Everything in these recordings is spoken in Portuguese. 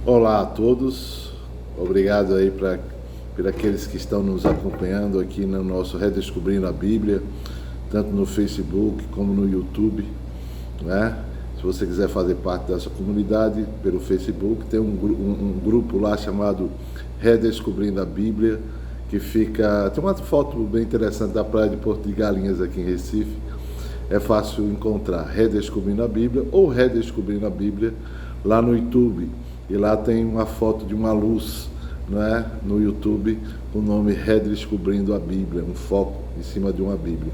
Olá a todos, obrigado aí por aqueles que estão nos acompanhando aqui no nosso Redescobrindo a Bíblia, tanto no Facebook como no YouTube, né? Se você quiser fazer parte dessa comunidade pelo Facebook, tem um grupo lá chamado Redescobrindo a Bíblia, que tem uma foto bem interessante da praia de Porto de Galinhas aqui em Recife. É fácil encontrar Redescobrindo a Bíblia ou Redescobrindo a Bíblia lá no YouTube. E lá tem uma foto de uma luz, né, no YouTube, com o nome Redescobrindo a Bíblia, um foco em cima de uma Bíblia.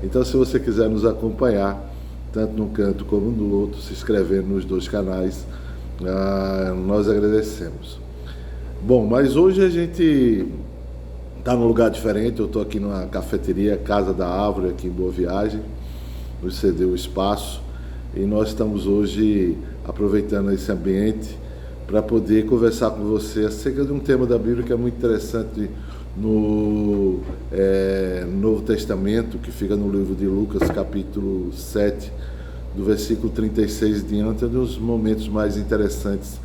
Então, se você quiser nos acompanhar, tanto num canto como no outro, se inscrevendo nos dois canais, nós agradecemos. Bom, mas hoje a gente está num lugar diferente. Eu estou aqui numa cafeteria Casa da Árvore, aqui em Boa Viagem, nos cedeu o espaço, e nós estamos hoje aproveitando esse ambiente para poder conversar com você acerca de um tema da Bíblia que é muito interessante no Novo Testamento, que fica no livro de Lucas, capítulo 7, do versículo 36 em diante. É um dos momentos mais interessantes,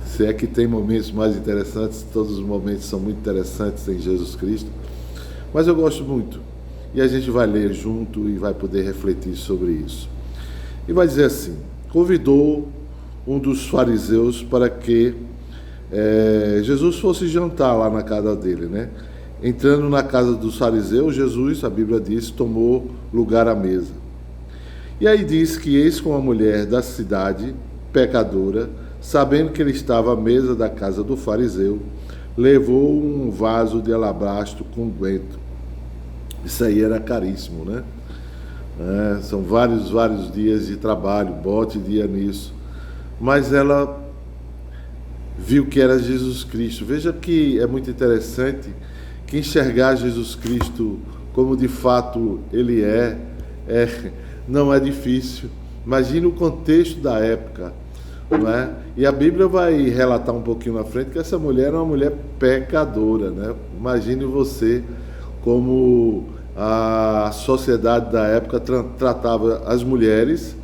se é que tem momentos mais interessantes. Todos os momentos são muito interessantes em Jesus Cristo, mas eu gosto muito, e a gente vai ler junto e vai poder refletir sobre isso. E vai dizer assim: convidou um dos fariseus para que Jesus fosse jantar lá na casa dele, né? Entrando na casa dos fariseus, Jesus, a Bíblia diz, tomou lugar à mesa. E aí diz que eis com uma mulher da cidade, pecadora, sabendo que ele estava à mesa da casa do fariseu, levou um vaso de alabastro com unguento. Isso aí era caríssimo, né? São vários dias de trabalho, bote dia nisso. Mas ela viu que era Jesus Cristo. Veja que é muito interessante que enxergar Jesus Cristo como de fato ele não é difícil. Imagine o contexto da época, não é? E a Bíblia vai relatar um pouquinho na frente que essa mulher era uma mulher pecadora, né? Imagine você como a sociedade da época tratava as mulheres,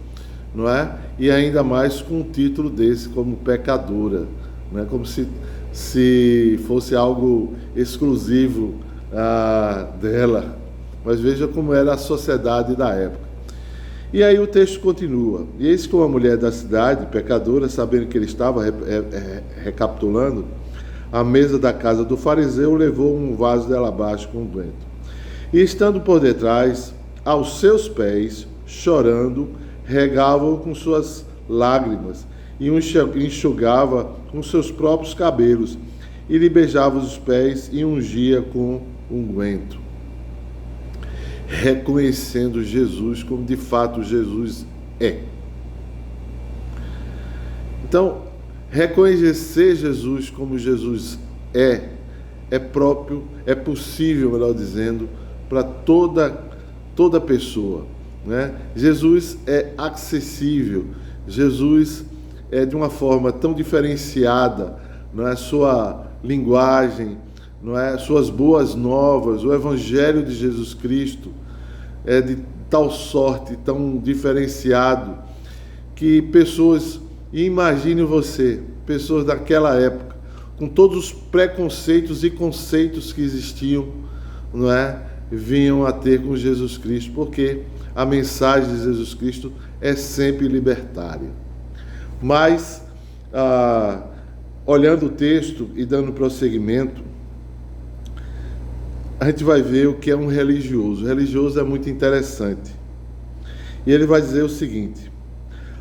não é? E ainda mais com um título desse, como pecadora, né? Como se fosse algo exclusivo dela. Mas veja como era a sociedade da época. E aí o texto continua: e eis que uma mulher da cidade, pecadora, sabendo que ele estava, recapitulando, à mesa da casa do fariseu, levou um vaso de alabastro com unguento. E estando por detrás, aos seus pés, chorando, regava-o com suas lágrimas, e o enxugava com seus próprios cabelos, e lhe beijava os pés e ungia com unguento. Reconhecendo Jesus como de fato Jesus é. Então, reconhecer Jesus como Jesus é próprio, é possível, melhor dizendo, para toda pessoa, né? Jesus é acessível, Jesus é de uma forma tão diferenciada, não é? Sua linguagem, não é? Suas boas novas, o Evangelho de Jesus Cristo é de tal sorte, tão diferenciado, que pessoas, imagine você, pessoas daquela época, com todos os preconceitos e conceitos que existiam, não é? Vinham a ter com Jesus Cristo, porque a mensagem de Jesus Cristo é sempre libertária. Mas, olhando o texto e dando prosseguimento, a gente vai ver o que é um religioso. O religioso é muito interessante. E ele vai dizer o seguinte: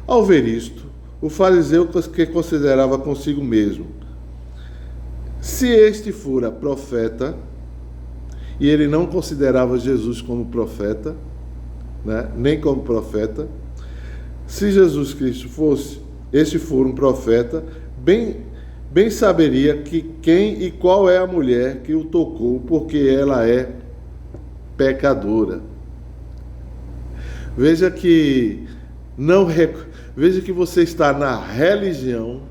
ao ver isto, o fariseu que considerava consigo mesmo, se este fora profeta, e ele não considerava Jesus como profeta, né? Nem como profeta. Se Jesus Cristo for um profeta, bem saberia que quem e qual é a mulher que o tocou, porque ela é pecadora. Veja que você está na religião,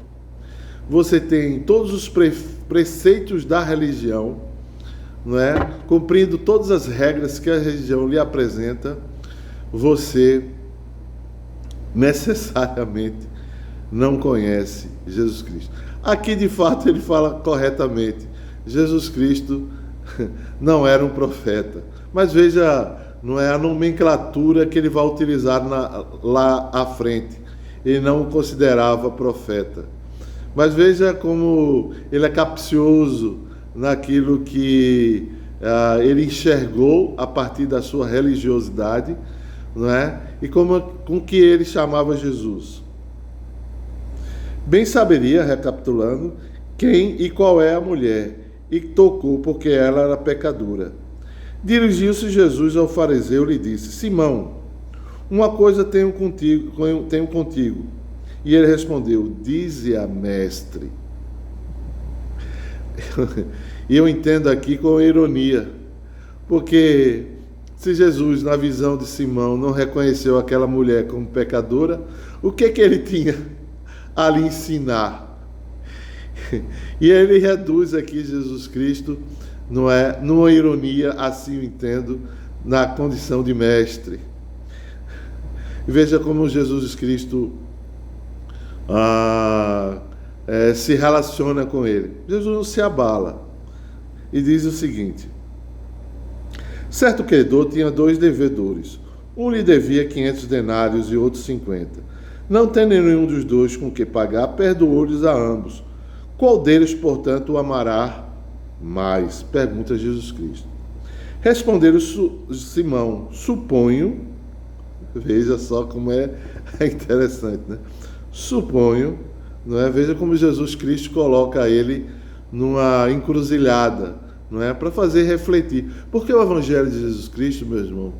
você tem todos os preceitos da religião, não é? Cumprindo todas as regras que a religião lhe apresenta, você necessariamente não conhece Jesus Cristo. Aqui, de fato, ele fala corretamente. Jesus Cristo não era um profeta. Mas veja, não é a nomenclatura que ele vai utilizar lá à frente. Ele não o considerava profeta. Mas veja como ele é capcioso naquilo que ele enxergou a partir da sua religiosidade, não é? E com que ele chamava Jesus. Bem saberia, recapitulando, quem e qual é a mulher, e tocou porque ela era pecadora. Dirigiu-se Jesus ao fariseu e lhe disse: Simão, uma coisa tenho contigo. E ele respondeu: dize-a, mestre. E eu entendo aqui com ironia, porque se Jesus, na visão de Simão, não reconheceu aquela mulher como pecadora, o que ele tinha a lhe ensinar? E ele reduz aqui Jesus Cristo, não é, numa ironia, assim eu entendo, na condição de mestre. Veja como Jesus Cristo se relaciona com ele. Jesus não se abala e diz o seguinte: certo credor tinha 2 devedores. Um lhe devia 500 denários e outro 50. Não tendo nenhum dos 2 com que pagar, perdoou-lhes a ambos. Qual deles, portanto, o amará mais? Pergunta Jesus Cristo. Responderam Simão: suponho, veja só como é interessante, né? Suponho, não é? Veja como Jesus Cristo coloca ele numa encruzilhada, não é? Para fazer refletir. Porque o Evangelho de Jesus Cristo, meu irmão,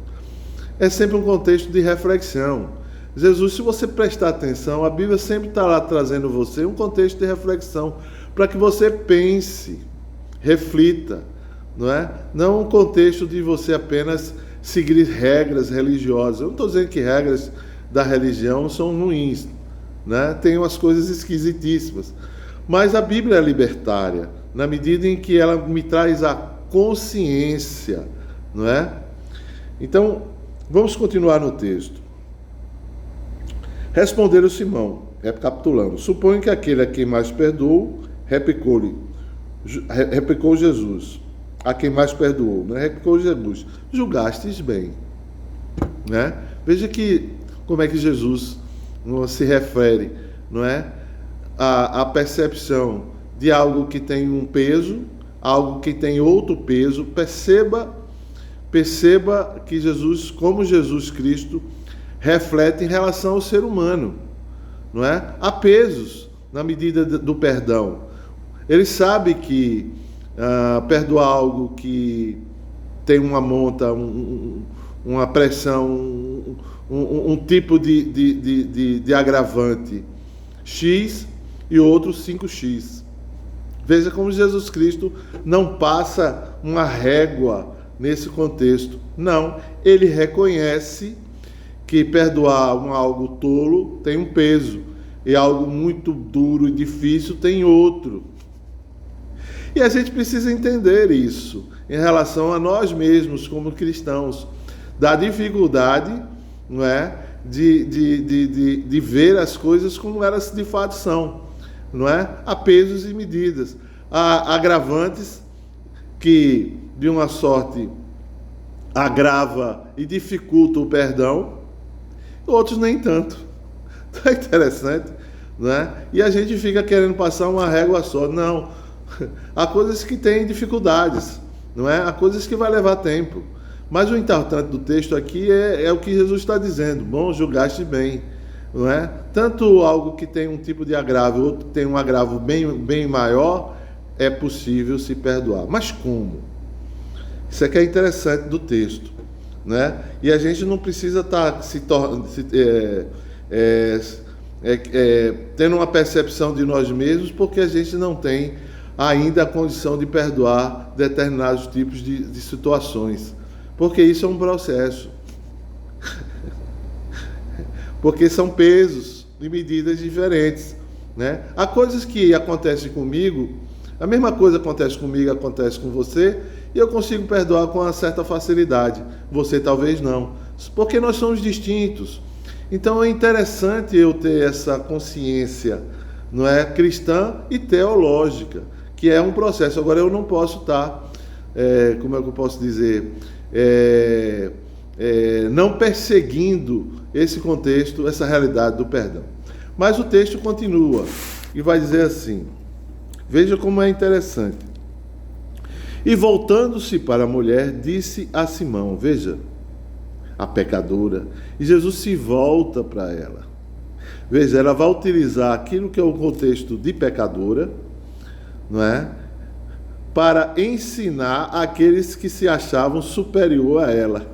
é sempre um contexto de reflexão. Jesus, se você prestar atenção, a Bíblia sempre está lá trazendo você um contexto de reflexão, para que você pense, reflita, não é? Não um contexto de você apenas seguir regras religiosas. Eu não estou dizendo que regras da religião são ruins, né? Tem umas coisas esquisitíssimas, mas a Bíblia é libertária, na medida em que ela me traz a consciência, não é? Então, vamos continuar no texto. Responderam Simão, recapitulando: suponho que aquele a quem mais perdoou, replicou Jesus, a quem mais perdoou, né? Replicou Jesus: julgastes bem, né? Veja que como é que Jesus se refere, não é? A percepção de algo que tem um peso, algo que tem outro peso. Perceba que Jesus, como Jesus Cristo, reflete em relação ao ser humano, não é? Há pesos na medida do perdão. Ele sabe que perdoar algo que tem uma monta, uma pressão, um tipo de agravante X e outro 5X. Veja como Jesus Cristo não passa uma régua nesse contexto. Não, ele reconhece que perdoar algo tolo tem um peso, e algo muito duro e difícil tem outro. E a gente precisa entender isso em relação a nós mesmos como cristãos, da dificuldade, não é, de ver as coisas como elas de fato são, não é? Há pesos e medidas, há agravantes que de uma sorte agrava e dificulta o perdão, outros nem tanto. Tá interessante, não é? E a gente fica querendo passar uma régua só. Não, há coisas que têm dificuldades, não é? Há coisas que vai levar tempo. Mas o importante do texto aqui é o que Jesus está dizendo: bom, julgaste bem, não é? Tanto algo que tem um tipo de agravo, outro que tem um agravo bem maior, é possível se perdoar. Mas como? Isso aqui é interessante do texto, né? E a gente não precisa estar tendo uma percepção de nós mesmos, porque a gente não tem ainda a condição de perdoar determinados tipos de situações, porque isso é um processo, porque são pesos e medidas diferentes, né? Há coisas que acontecem comigo, a mesma coisa acontece comigo, acontece com você, e eu consigo perdoar com uma certa facilidade. Você talvez não, porque nós somos distintos. Então é interessante eu ter essa consciência, não é, cristã e teológica, que é um processo. Agora eu não posso estar, como é que eu posso dizer, não perseguindo esse contexto, essa realidade do perdão. Mas o texto continua e vai dizer assim, veja como é interessante. E voltando-se para a mulher, disse a Simão, veja, a pecadora, e Jesus se volta para ela. Veja, ela vai utilizar aquilo que é o contexto de pecadora, não é? Para ensinar aqueles que se achavam superior a ela.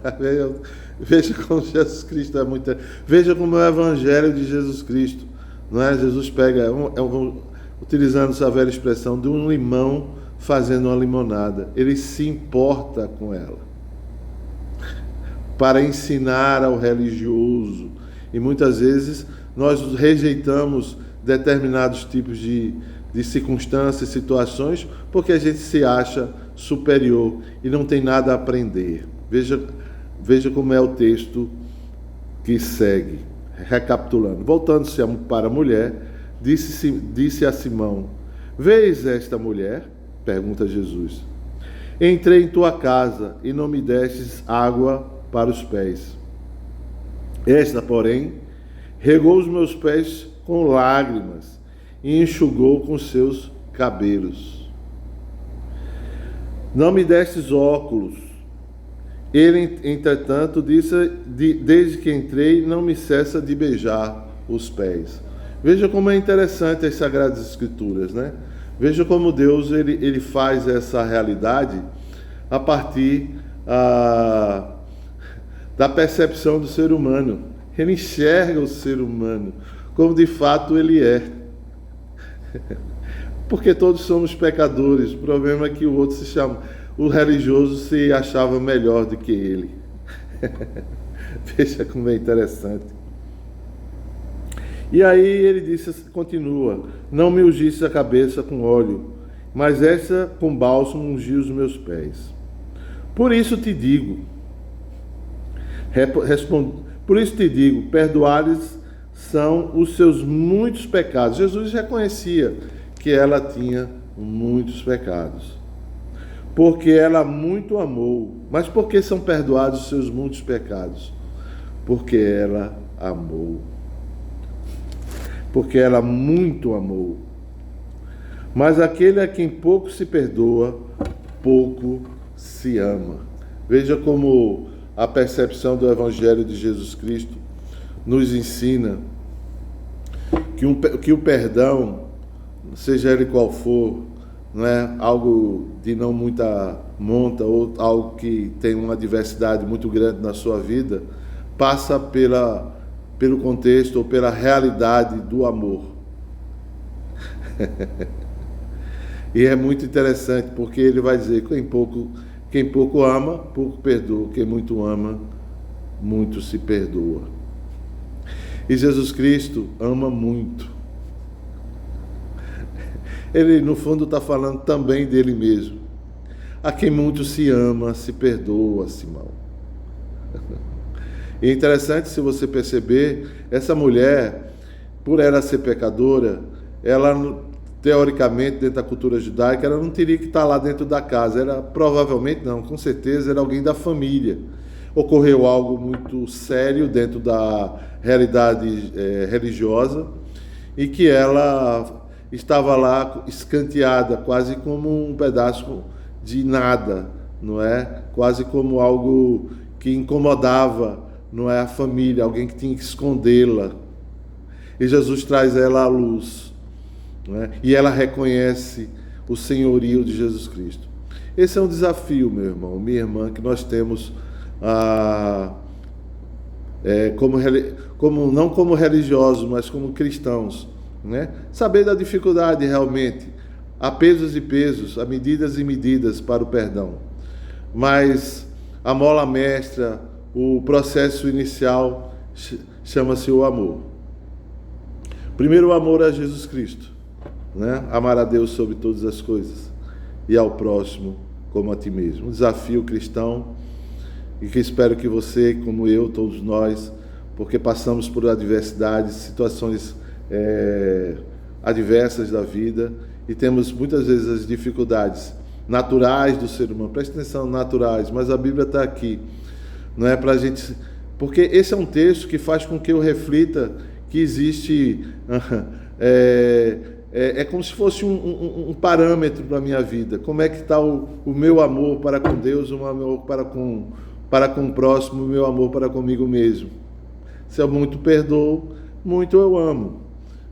Veja como Jesus Cristo é muito... Veja como é o Evangelho de Jesus Cristo, não é? Jesus pega, utilizando essa velha expressão, de um limão fazendo uma limonada. Ele se importa com ela para ensinar ao religioso. E muitas vezes nós rejeitamos determinados tipos de circunstâncias, situações, porque a gente se acha superior e não tem nada a aprender. Veja como é o texto que segue. Recapitulando. Voltando-se para a mulher, disse a Simão, vês esta mulher? Pergunta Jesus. Entrei em tua casa e não me destes água para os pés. Esta, porém, regou os meus pés com lágrimas e enxugou com seus cabelos. Não me destes óculos. Ele, entretanto, disse, desde que entrei, não me cessa de beijar os pés. Veja como é interessante as Sagradas Escrituras, né? Veja como Deus ele faz essa realidade a partir da percepção do ser humano. Ele enxerga o ser humano como de fato ele é. Porque todos somos pecadores. O problema é que o outro o religioso se achava melhor do que ele. Veja como é interessante. E aí ele disse, continua, não me ungisse a cabeça com óleo, mas essa com bálsamo ungiu os meus pés. Por isso te digo, perdoares são os seus muitos pecados. Jesus reconhecia que ela tinha muitos pecados, porque ela muito amou. Mas por que são perdoados os seus muitos pecados? Porque ela amou. Porque ela muito amou. Mas aquele a quem pouco se perdoa, pouco se ama. Veja como a percepção do Evangelho de Jesus Cristo nos ensina que o perdão, seja ele qual for, não é algo de não muita monta ou algo que tem uma diversidade muito grande na sua vida, passa pelo contexto ou pela realidade do amor. E é muito interessante, porque ele vai dizer, quem pouco ama, pouco perdoa, quem muito ama, muito se perdoa. E Jesus Cristo ama muito. Ele, no fundo, está falando também dele mesmo. A quem muito se ama, se perdoa, Simão. E é interessante, se você perceber, essa mulher, por ela ser pecadora, ela, teoricamente, dentro da cultura judaica, ela não teria que estar lá dentro da casa. Era, provavelmente não, com certeza, era alguém da família. Ocorreu algo muito sério dentro da realidade religiosa e que ela estava lá escanteada, quase como um pedaço de nada, não é? Quase como algo que incomodava, não é, a família, alguém que tinha que escondê-la. E Jesus traz ela à luz, não é? E ela reconhece o senhorio de Jesus Cristo. Esse é um desafio, meu irmão, minha irmã, que nós temos não como religiosos, mas como cristãos, né? Saber da dificuldade realmente. Há pesos e pesos, há medidas e medidas para o perdão. Mas a mola mestra, o processo inicial, chama-se o amor. Primeiro, o amor a Jesus Cristo, né? Amar a Deus sobre todas as coisas e ao próximo como a ti mesmo. Um desafio cristão e que espero que você, como eu, todos nós, porque passamos por adversidades, situações adversas da vida, e temos muitas vezes as dificuldades naturais do ser humano. Preste atenção, naturais, mas a Bíblia está aqui, não é para a gente, porque esse é um texto que faz com que eu reflita que existe como se fosse um parâmetro para a minha vida. Como é que está o meu amor para com Deus, o meu amor para com o próximo, o meu amor para comigo mesmo. Se eu muito perdoo, muito eu amo,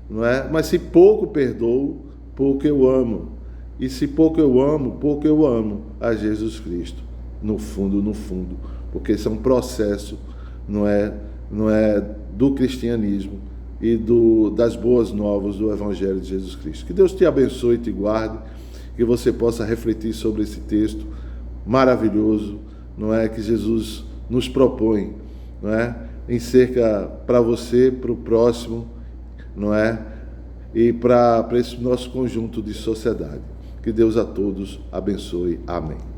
não é? Mas se pouco perdoo, pouco eu amo. E se pouco eu amo a Jesus Cristo. No fundo, porque esse é um processo, não é do cristianismo e das boas novas do Evangelho de Jesus Cristo. Que Deus te abençoe e te guarde, que você possa refletir sobre esse texto maravilhoso, não é, que Jesus nos propõe, não é, em cerca para você, para o próximo, não é, e para esse nosso conjunto de sociedade. Que Deus a todos abençoe. Amém.